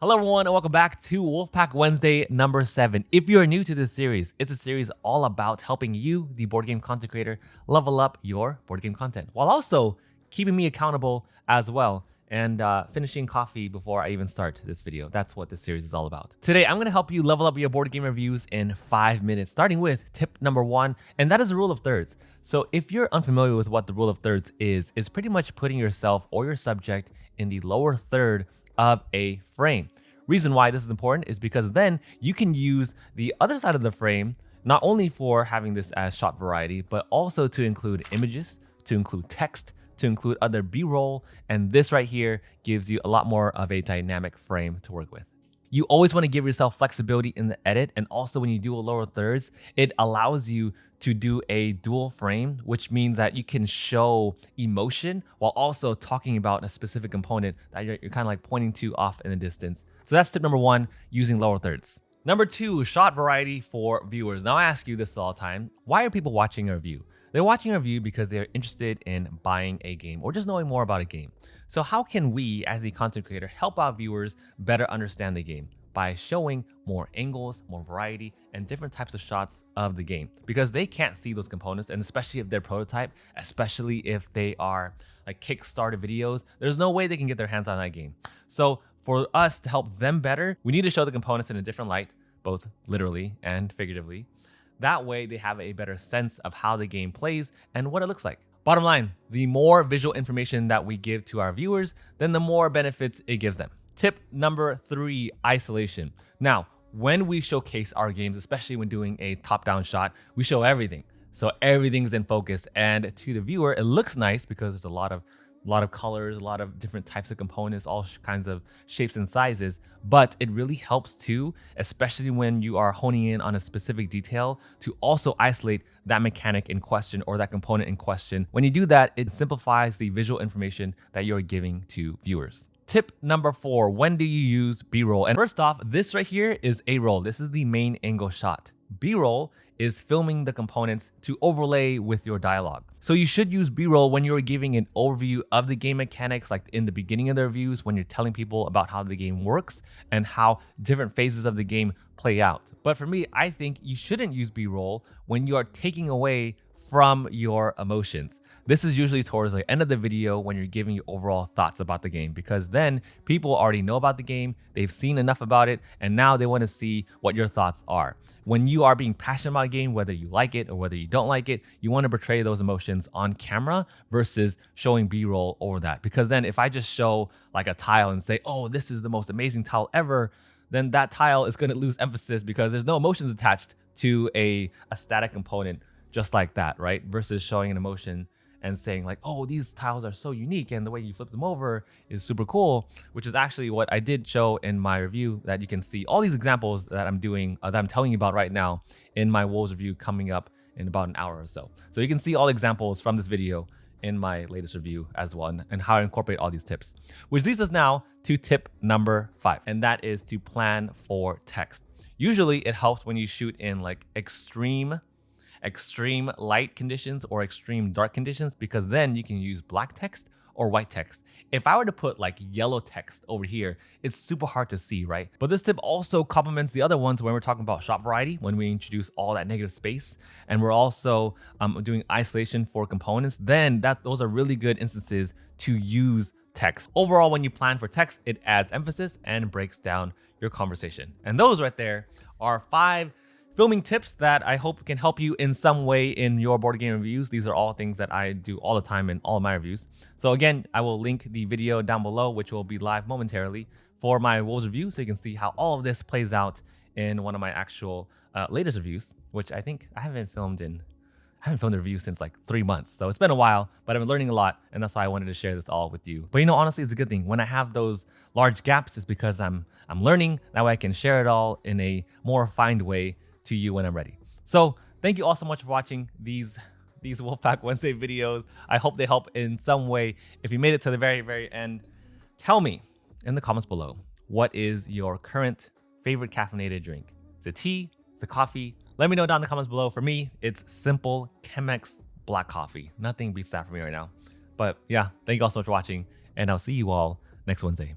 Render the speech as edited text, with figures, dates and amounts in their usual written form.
Hello everyone and welcome back to Wolfpack Wednesday number 7. If you're new to this series, it's a series all about helping you, the board game content creator, level up your board game content while also keeping me accountable as well and finishing coffee before I even start this video. That's what this series is all about. Today, I'm going to help you level up your board game reviews in 5 minutes, starting with tip number 1, and that is the rule of thirds. So if you're unfamiliar with what the rule of thirds is, it's pretty much putting yourself or your subject in the lower third of a frame. Reason why this is important is because then you can use the other side of the frame not only for having this as shot variety, but also to include images, to include text, to include other B-roll, and this right here gives you a lot more of a dynamic frame to work with. You always want to give yourself flexibility in the edit, and also when you do a lower thirds, it allows you to do a dual frame, which means that you can show emotion while also talking about a specific component that you're kind of like pointing to off in the distance. So that's tip number 1, using lower thirds. Number 2, shot variety for viewers. Now I ask you this all the time, why are people watching a review? They're watching a review because they're interested in buying a game or just knowing more about a game. So how can we, as the content creator, help our viewers better understand the game? By showing more angles, more variety, and different types of shots of the game. Because they can't see those components, and especially if they're prototype, especially if they are like Kickstarter videos, there's no way they can get their hands on that game. So for us to help them better, we need to show the components in a different light, both literally and figuratively. That way they have a better sense of how the game plays and what it looks like. Bottom line, the more visual information that we give to our viewers, then the more benefits it gives them. Tip number 3, isolation. Now, when we showcase our games, especially when doing a top-down shot, we show everything. So everything's in focus, and to the viewer, it looks nice because there's a lot of colors, a lot of different types of components, all kinds of shapes and sizes, but it really helps too, especially when you are honing in on a specific detail, to also isolate that mechanic in question or that component in question. When you do that, it simplifies the visual information that you're giving to viewers. Tip number 4, when do you use B-roll? And first off, this right here is A-roll. This is the main angle shot. B-roll is filming the components to overlay with your dialogue. So you should use B-roll when you're giving an overview of the game mechanics, like in the beginning of the reviews, when you're telling people about how the game works and how different phases of the game play out. But for me, I think you shouldn't use B-roll when you are taking away from your emotions. This is usually towards the end of the video when you're giving your overall thoughts about the game, because then people already know about the game, they've seen enough about it, and now they want to see what your thoughts are. When you are being passionate about a game, whether you like it or whether you don't like it, you want to portray those emotions on camera versus showing B-roll over that. Because then if I just show like a tile and say, oh, this is the most amazing tile ever, then that tile is going to lose emphasis because there's no emotions attached to a static component just like that, right? Versus showing an emotion and saying like, oh, these tiles are so unique and the way you flip them over is super cool, which is actually what I did show in my review, that you can see all these examples that I'm doing, that I'm telling you about right now in my Wolves review coming up in about an hour or so. So you can see all the examples from this video in my latest review as well, and how I incorporate all these tips. Which leads us now to tip number 5, and that is to plan for text. Usually it helps when you shoot in like extreme light conditions or extreme dark conditions, because then you can use black text or white text. If I were to put like yellow text over here, it's super hard to see, right? But this tip also complements the other ones when we're talking about shot variety, when we introduce all that negative space, and we're also doing isolation for components, then those are really good instances to use text. Overall, when you plan for text, it adds emphasis and breaks down your conversation. And those right there are 5 filming tips that I hope can help you in some way in your board game reviews. These are all things that I do all the time in all of my reviews. So again, I will link the video down below, which will be live momentarily, for my Wolves review, so you can see how all of this plays out in one of my actual latest reviews, which I think I haven't filmed a review since like 3 months. So it's been a while, but I've been learning a lot, and that's why I wanted to share this all with you. But you know, honestly, it's a good thing. When I have those large gaps, it's because I'm learning. That way I can share it all in a more refined way to you when I'm ready. So thank you all so much for watching these Wolfpack Wednesday videos. I hope they help in some way. If you made it to the very, very end, tell me in the comments below, what is your current favorite caffeinated drink? Is it tea? Is it coffee? Let me know down in the comments below. For me, it's simple Chemex black coffee. Nothing beats that for me right now. But yeah, thank you all so much for watching, and I'll see you all next Wednesday.